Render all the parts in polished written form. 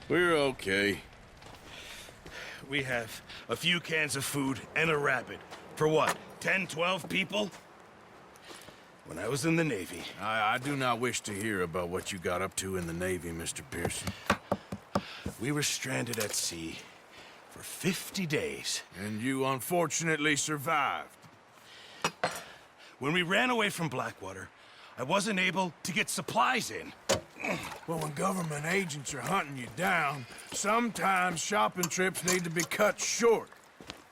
We're okay. We have a few cans of food and a rabbit. For what, 10, 12 people? When I was in the Navy... I do not wish to hear about what you got up to in the Navy, Mr. Pearson. We were stranded at sea for 50 days. And you unfortunately survived. When we ran away from Blackwater, I wasn't able to get supplies in. Well, when government agents are hunting you down, sometimes shopping trips need to be cut short.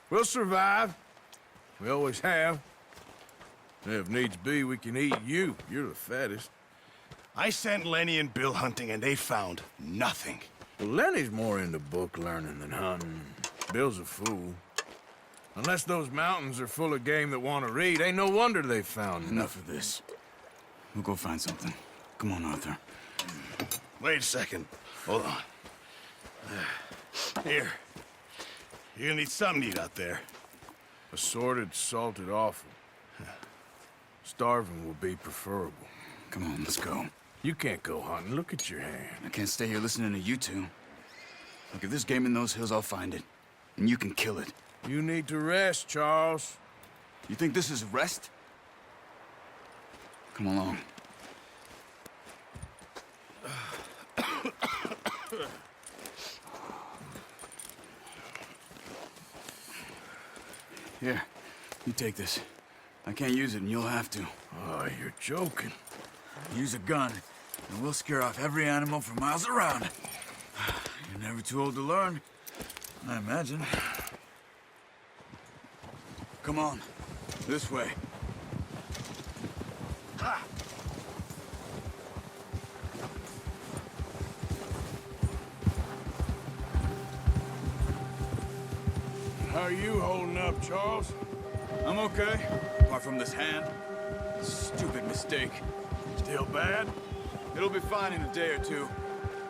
We'll survive. We always have. If needs be, we can eat you. You're the fattest. I sent Lenny and Bill hunting, and they found nothing. Well, Lenny's more into book learning than hunting. Bill's a fool. Unless those mountains are full of game that want to read, ain't no wonder they found Enough of this. We'll go find something. Come on, Arthur. Wait a second. Hold on. Here. You're gonna need something to eat out there. Assorted, salted offal. Starving will be preferable. Come on, let's go. You can't go hunting. Look at your hand. I can't stay here listening to you two. Look, if there's game in those hills, I'll find it. And you can kill it. You need to rest, Charles. You think this is rest? Come along. Here, you take this. I can't use it, and you'll have to. Oh, you're joking. Use a gun, and we'll scare off every animal for miles around. You're never too old to learn, I imagine. Come on, this way. How are you holding up, Charles? I'm okay, apart from this hand. Stupid mistake. Still bad? It'll be fine in a day or two.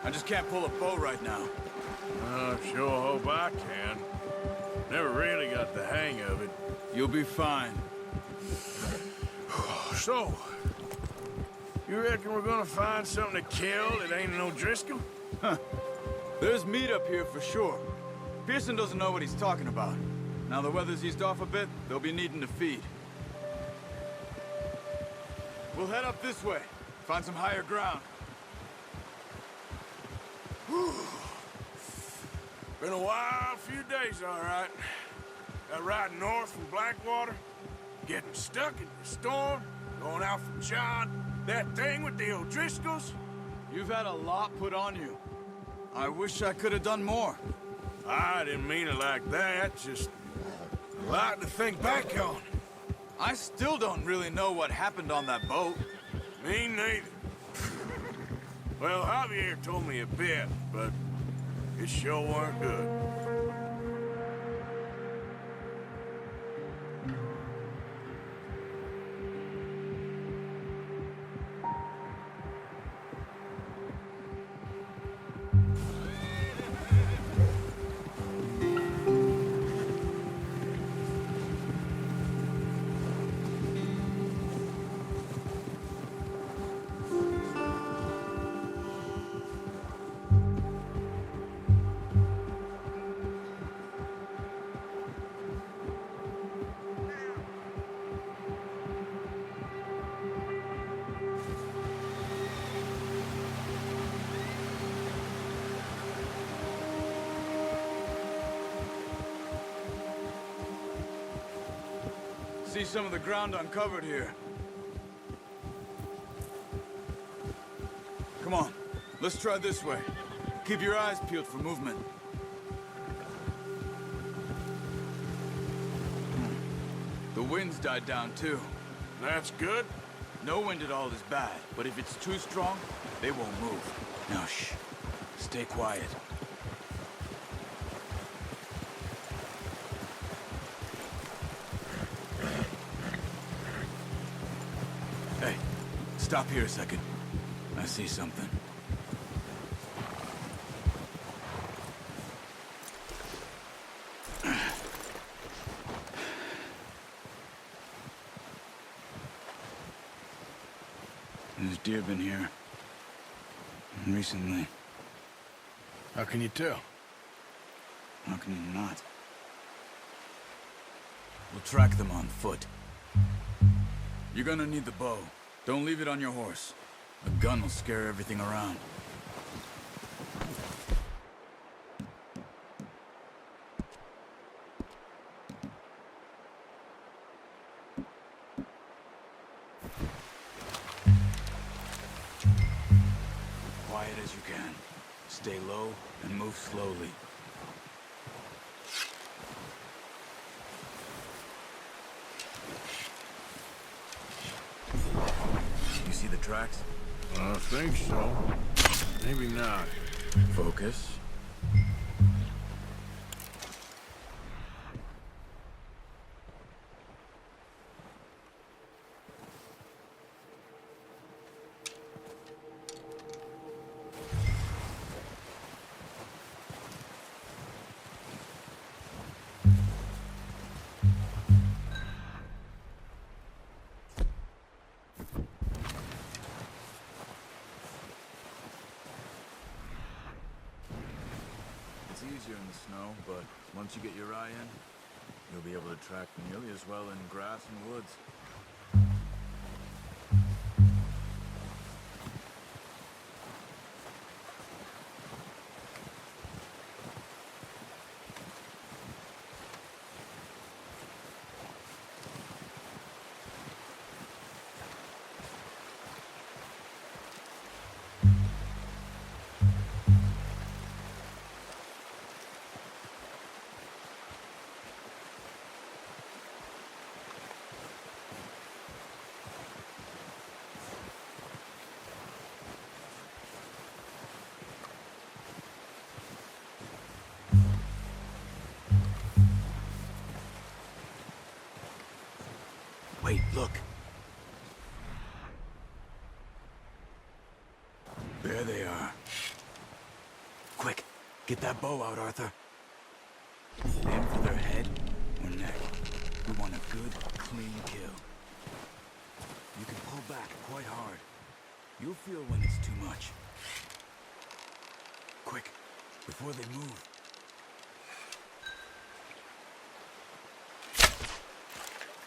I just can't pull a bow right now. I sure hope I can. Never really got the hang of it. You'll be fine. So, you reckon we're gonna find something to kill that ain't no Driscoll? There's meat up here for sure. Pearson doesn't know what he's talking about. Now the weather's eased off a bit, they'll be needing to feed. We'll head up this way. Find some higher ground. Been a wild few days, all right. That ride north from Blackwater, getting stuck in the storm, going out from John, that thing with the O'Driscolls. You've had a lot put on you. I wish I could have done more. I didn't mean it like that, just a lot to think back on. I still don't really know what happened on that boat. Me neither. Well, Javier told me a bit, but it sure weren't good. See some of the ground uncovered here. Come on, let's try this way. Keep your eyes peeled for movement. The wind's died down too. That's good. No wind at all is bad, but if it's too strong, they won't move. Now shh, stay quiet. Hey, stop here a second. I see something. There's deer been here. And recently. How can you tell? How can you not? We'll track them on foot. You're gonna need the bow. Don't leave it on your horse. A gun will scare everything around. Quiet as you can. Stay low and move slowly. You see the tracks? I think so. Maybe not. Focus. It's easier in the snow, but once you get your eye in, you'll be able to track nearly as well in grass and woods. Wait, look. There they are. Quick, get that bow out, Arthur. Aim for their head or neck. We want a good, clean kill. You can pull back quite hard. You'll feel when it's too much. Quick, before they move.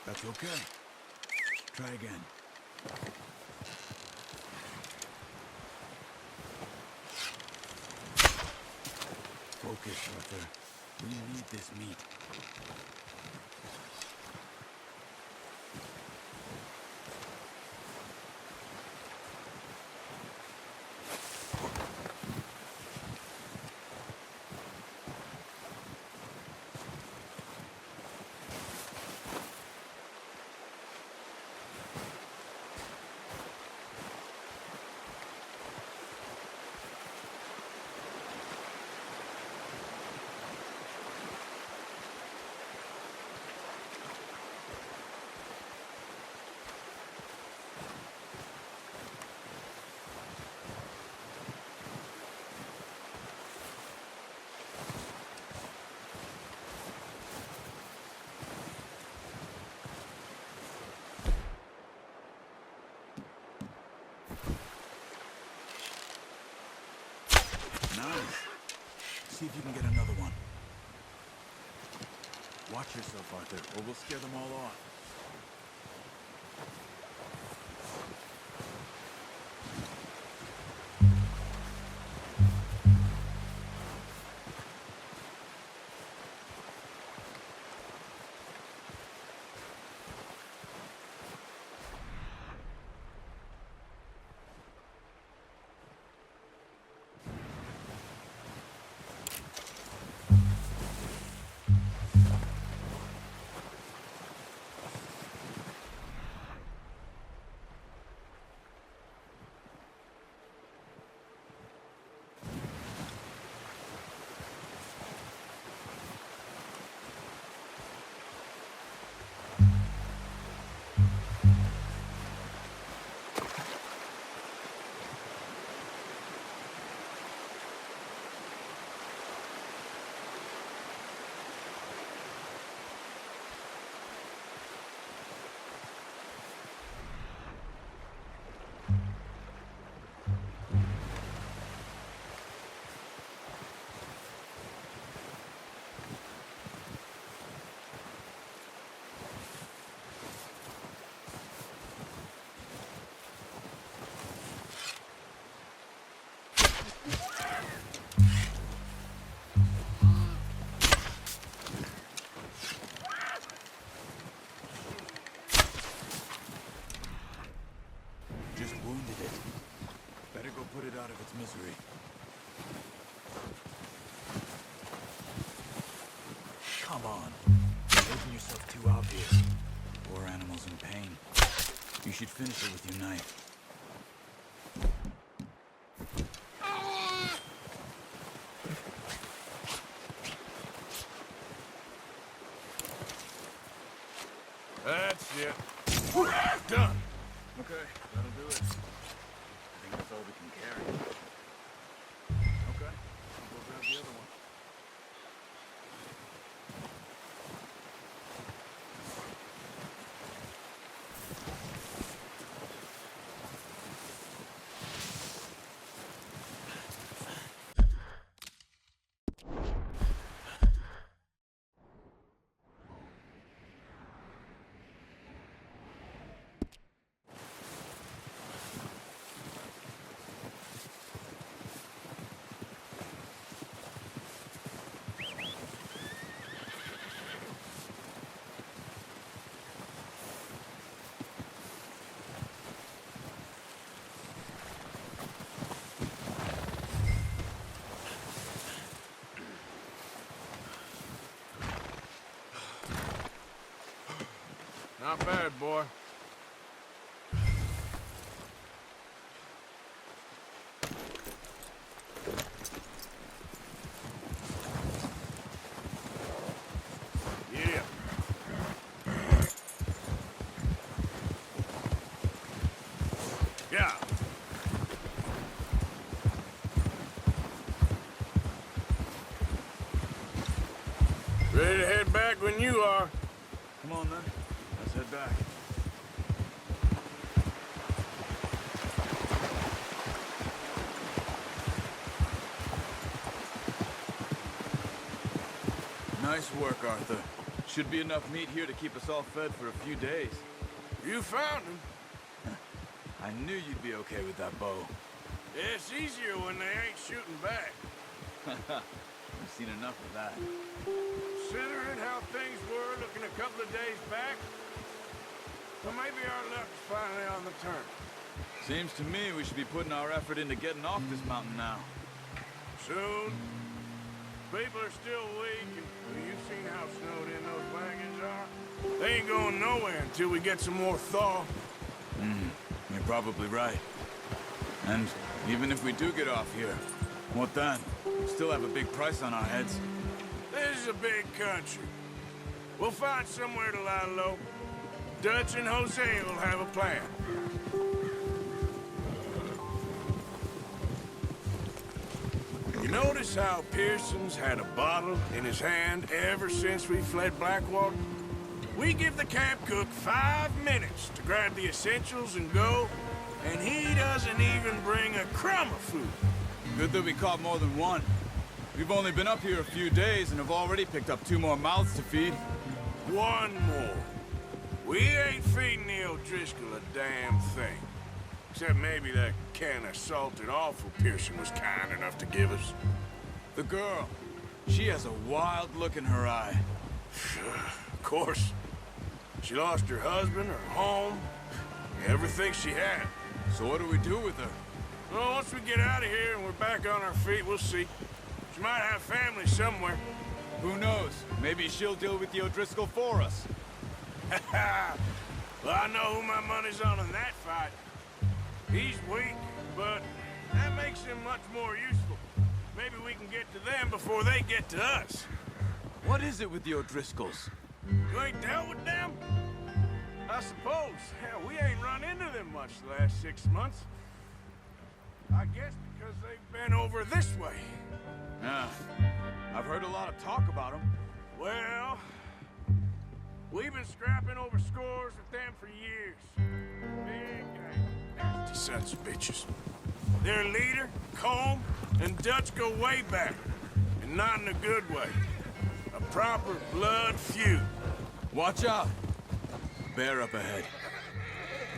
That's okay. Try again. Focus, Arthur. We need this meat. Nice. See if you can get another one. Watch yourself, Arthur, or we'll scare them all off. just wounded it. Better go put it out of its misery. Come on. You're making yourself too obvious. Poor animal's in pain. You should finish it with your knife. That's it. Done. Okay, that'll do it. I think that's all we can carry. Okay, I'll go grab the other one. Not bad, boy. Yeah. Yeah. Ready to head back when you are. Come on, then. Let's head back. Nice work, Arthur. Should be enough meat here to keep us all fed for a few days. You found him. I knew you'd be okay with that bow. Yeah, it's easier when they ain't shooting back. We've seen enough of that. Considering how things were looking a couple of days back, well, maybe our luck's finally on the turn. Seems to me we should be putting our effort into getting off this mountain now. Soon. People are still weak, and well, you've seen how snowed in those wagons are. They ain't going nowhere until we get some more thaw. You're probably right. And even if we do get off here, what then? We still have a big price on our heads. This is a big country. We'll find somewhere to lie low. Dutch and Jose will have a plan. You notice how Pearson's had a bottle in his hand ever since we fled Blackwater? We give the camp cook 5 minutes to grab the essentials and go, and he doesn't even bring a crumb of food. Good that we caught more than one. We've only been up here a few days and have already picked up 2 more mouths to feed. 1 more. We ain't feeding the O'Driscoll a damn thing. Except maybe that can of salted offal Pearson was kind enough to give us. The girl, she has a wild look in her eye. Of course. She lost her husband, her home, everything she had. So what do we do with her? Well, once we get out of here and we're back on our feet, we'll see. She might have family somewhere. Who knows? Maybe she'll deal with the O'Driscoll for us. Well, I know who my money's on in that fight. He's weak, but that makes him much more useful. Maybe we can get to them before they get to us. What is it with the O'Driscolls? You ain't dealt with them? I suppose. Hell, we ain't run into them much the last 6 months. I guess because they've been over this way. Yeah, I've heard a lot of talk about them. Well, we've been scrapping over scores with them for years. Big nasty sons of bitches. Their leader, Combe, and Dutch go way back. And not in a good way. A proper blood feud. Watch out! Bear up ahead.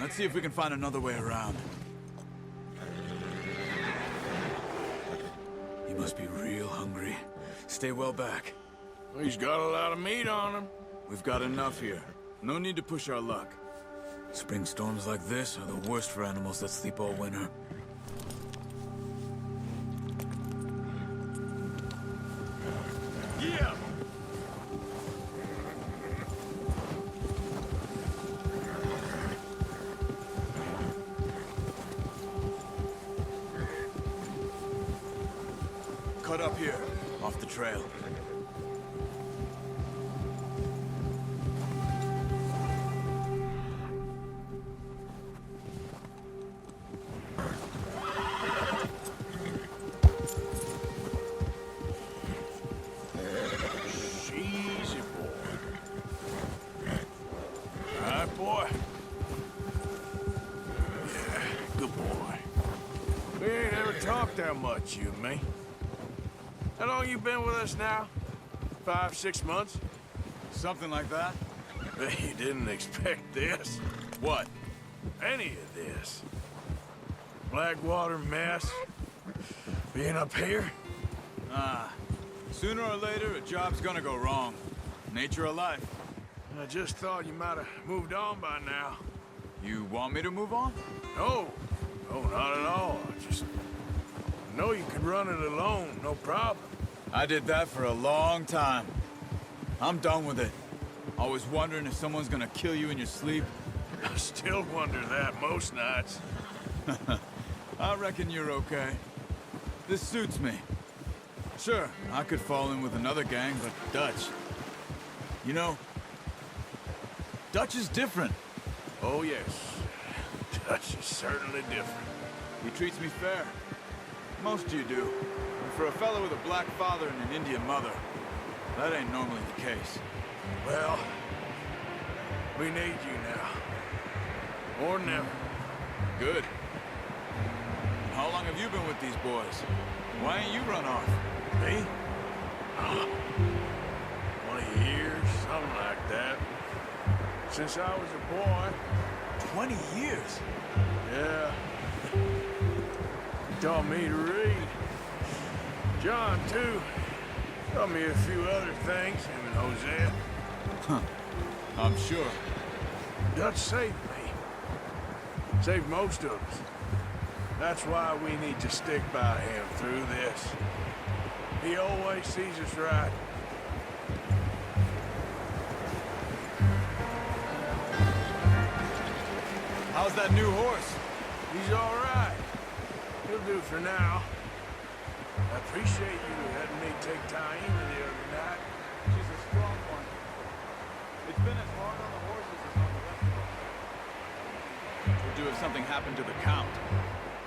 Let's see if we can find another way around. He must be real hungry. Stay well back. Well, he's got a lot of meat on him. We've got enough here. No need to push our luck. Spring storms like this are the worst for animals that sleep all winter. Yeah! Cut up here, off the trail. Easy, boy. All right, boy. Yeah, good boy. We ain't ever talked that much, you and me. How long you been with us now? 5, 6 months? Something like that? Bet you didn't expect this. What? Any of this. Blackwater mess. Being up here? Sooner or later, a job's gonna go wrong. Nature of life. I just thought you might have moved on by now. You want me to move on? No. No, not at all. I just know you could run it alone, no problem. I did that for a long time. I'm done with it. Always wondering if someone's gonna kill you in your sleep. I still wonder that most nights. I reckon you're okay. This suits me. Sure, I could fall in with another gang, but Dutch... You know, Dutch is different. Oh, yes. Dutch is certainly different. He treats me fair. Most of you do. And for a fellow with a black father and an Indian mother, that ain't normally the case. Well, we need you now. Or never. Good. How long have you been with these boys? Why ain't you run off? Me? 20 years, something like that. Since I was a boy. 20 years? Yeah. He taught me to read. John, too. Taught me a few other things, him and Hosea. I'm sure. Dutch saved me. Saved most of us. That's why we need to stick by him through this. He always sees us right. How's that new horse? He's all right. He'll do for now. I appreciate you letting me take Taina the other night. She's a strong one. It's been as hard on the horses as on the rest of us. What would do if something happened to the Count?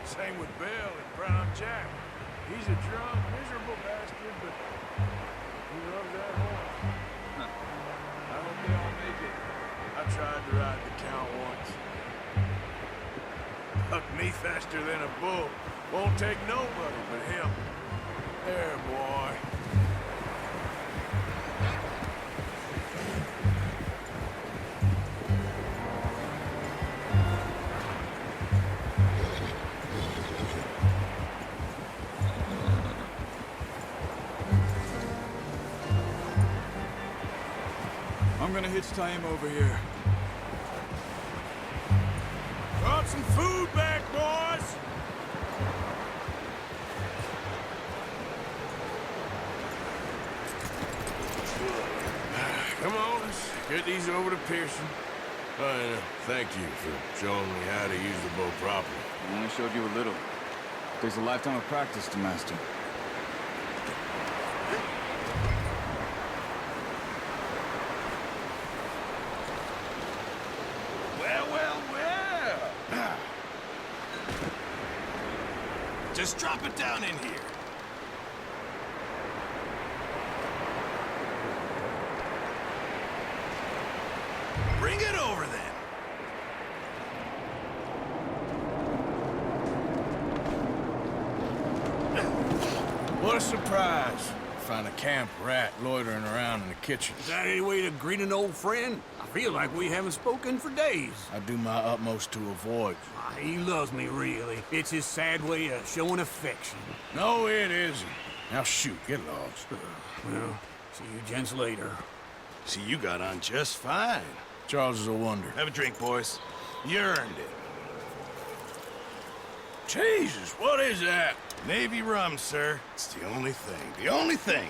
Same with Bill and Brown Jack. He's a drunk, miserable bastard, but he loves that horse. I hope they all make it. I tried to ride the Count once. Bucked me faster than a bull. Won't take nobody but him. There, boy. I'm gonna hitch Taima over here. Brought some food back, boys! Come on, let's get these over to Pearson. And thank you for showing me how to use the bow properly. I only showed you a little. Takes a lifetime of practice to master. Well, well, well! Just drop it down in here. Bring it over then. What a surprise. Find a camp rat loitering around in the kitchen. Is that any way to greet an old friend? I feel like we haven't spoken for days. I do my utmost to avoid. He loves me, really. It's his sad way of showing affection. No, it isn't. Now shoot, get lost. Well, see you gents later. See, you got on just fine. Charles is a wonder. Have a drink, boys. You earned it. Jesus, what is that? Navy rum, sir. It's the only thing. The only thing.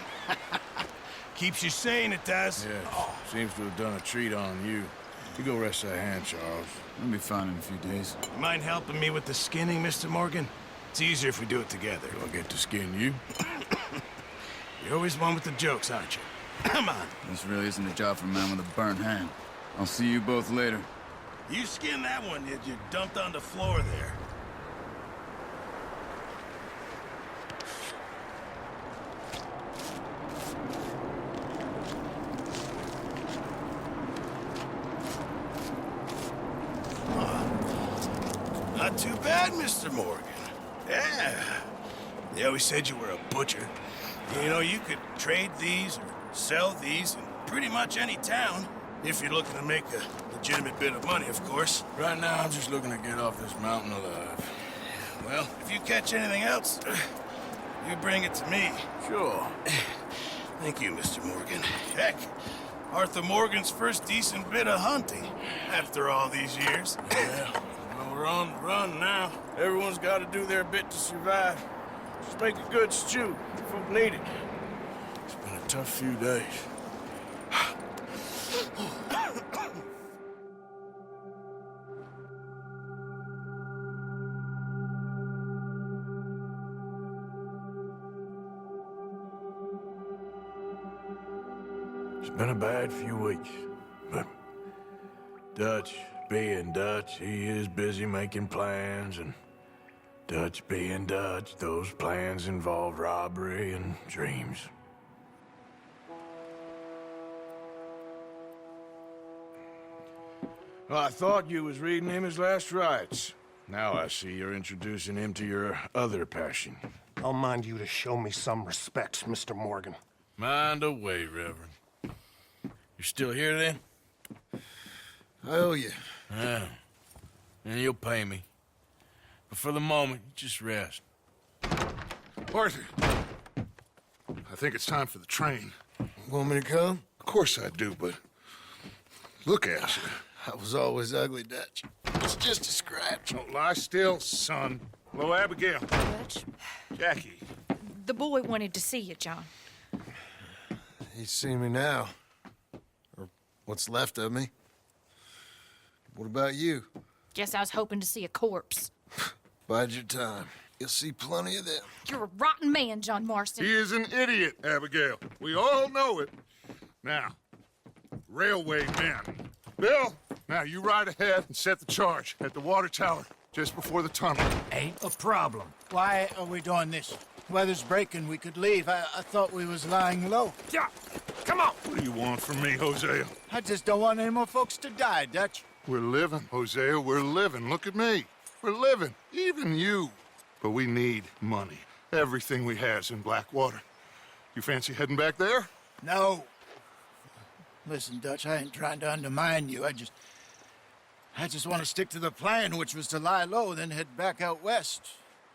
Keeps you sane, it does. Yes, seems to have done a treat on you. You go rest that hand, Charles. I'll be fine in a few days. You mind helping me with the skinning, Mr. Morgan? It's easier if we do it together. Do I get to skin you? You're always one with the jokes, aren't you? Come on. This really isn't a job for a man with a burnt hand. I'll see you both later. You skinned that one that you dumped on the floor there. Not too bad, Mr. Morgan. Yeah. They always said you were a butcher. You know, you could trade these or sell these in pretty much any town. If you're looking to make a legitimate bit of money, of course. Right now, I'm just looking to get off this mountain alive. Well, if you catch anything else, you bring it to me. Sure. Thank you, Mr. Morgan. Heck, Arthur Morgan's first decent bit of hunting after all these years. Yeah, well, we're on the run now. Everyone's got to do their bit to survive. Just make a good stew. Folk need it. It's been a tough few days. It's been a bad few weeks, but Dutch being Dutch, he is busy making plans, and Dutch being Dutch, those plans involve robbery and dreams. Well, I thought you was reading him his last rites. Now I see you're introducing him to your other passion. I'll mind you to show me some respect, Mr. Morgan. Mind away, Reverend. You're still here, then? I owe you. Yeah. And you'll pay me. But for the moment, just rest. Arthur, I think it's time for the train. Want me to come? Of course I do, but look at you. I was always ugly, Dutch. It's just a scratch. Don't lie still, son. Hello, Abigail. Dutch, Jackie. the boy wanted to see you, John. He's seen me now. Or what's left of me. What about you? Guess I was hoping to see a corpse. Bide your time. You'll see plenty of them. You're a rotten man, John Marston. He is an idiot, Abigail. We all know it. Now, railway men. Bill, now you ride ahead and set the charge at the water tower just before the tunnel. Ain't a problem. Why are we doing this? Weather's breaking. We could leave. I thought we was lying low. Yeah, come on. What do you want from me, Hosea? I just don't want any more folks to die, Dutch. We're living, Hosea. We're living. Look at me. We're living. Even you. But we need money. Everything we has in Blackwater. You fancy heading back there? No. Listen, Dutch, I ain't trying to undermine you. I just want to stick to the plan, which was to lie low, then head back out west.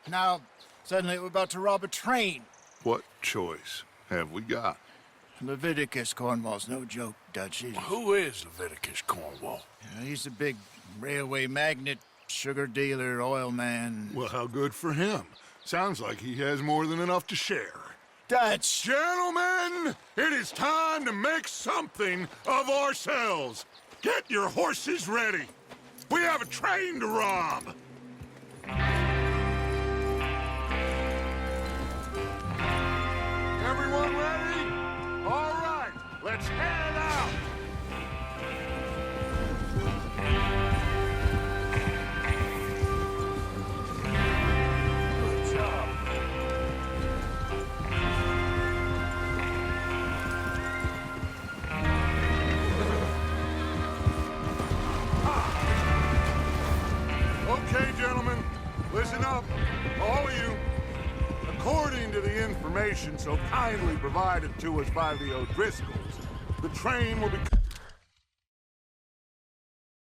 Now, suddenly we're about to rob a train. What choice have we got? Leviticus Cornwall's no joke, Dutch. Who is Leviticus Cornwall? He's a big railway magnate, sugar dealer, oil man. Well, how good for him. Sounds like he has more than enough to share. Dutch! Gentlemen, it is time to make something of ourselves. Get your horses ready. We have a train to rob. Everyone ready? All right, let's head out. Good job. Okay, gentlemen, listen up, all of you. According to the information so kindly provided to us by the O'Driscolls, the train will be...